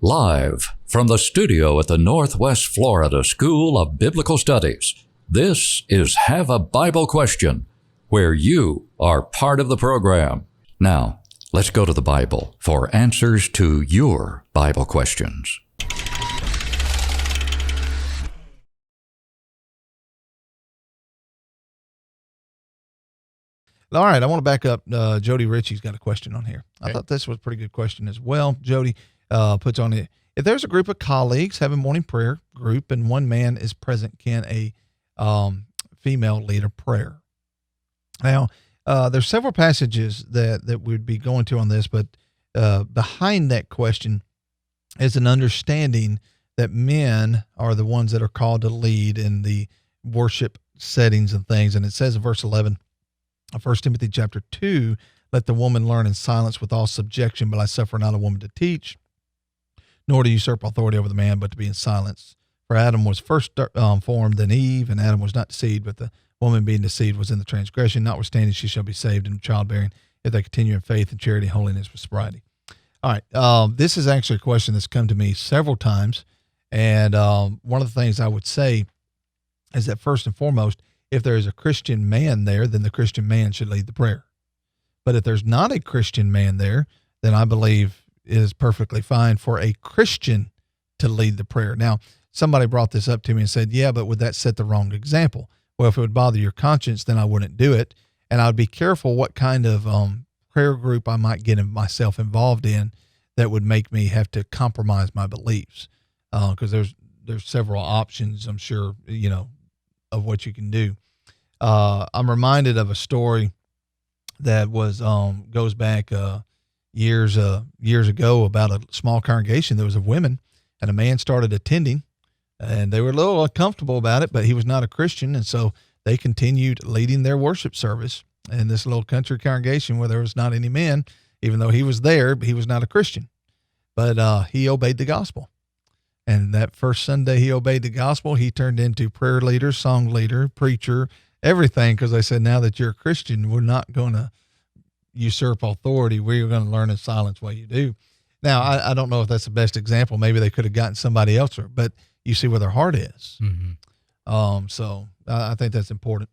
Live from the studio at the Northwest Florida School of Biblical Studies, this is Have a Bible Question, where you are part of the program. Now, let's go to the Bible for answers to your Bible questions. All right, I want to back up. Jody Ritchie's got a question on here. I thought this was a pretty good question as well. Jody puts on it, if there's a group of colleagues having morning prayer group and one man is present, can a female lead a prayer? Now, there's several passages that we'd be going to on this, but behind that question is an understanding that men are the ones that are called to lead in the worship settings and things. And it says in verse 11, 1 Timothy chapter 2, let the woman learn in silence with all subjection, but I suffer not a woman to teach, nor to usurp authority over the man, but to be in silence. For Adam was first formed, then Eve, and Adam was not deceived, but the woman being deceived was in the transgression. Notwithstanding, she shall be saved in childbearing if they continue in faith and charity, holiness, with sobriety. All right, this is actually a question that's come to me several times, and one of the things I would say is that first and foremost, if there is a Christian man there, then the Christian man should lead the prayer. But if there's not a Christian man there, then I believe it is perfectly fine for a Christian to lead the prayer. Now, somebody brought this up to me and said, yeah, but would that set the wrong example? Well, if it would bother your conscience, then I wouldn't do it. And I'd be careful what kind of prayer group I might get myself involved in that would make me have to compromise my beliefs. Because there's several options, I'm sure, of what you can do. I'm reminded of a story that was goes back years ago about a small congregation. There was of women, and a man started attending, and they were a little uncomfortable about it, but he was not a Christian, and so they continued leading their worship service in this little country congregation where there was not any men. Even though he was there, he was not a Christian, but he obeyed the gospel. And that first Sunday he obeyed the gospel, he turned into prayer leader, song leader, preacher, everything, because they said, now that you're a Christian, we're not going to usurp authority. We're going to learn in silence what you do. Now, I don't know if that's the best example. Maybe they could have gotten somebody else, but you see where their heart is. Mm-hmm. So I think that's important.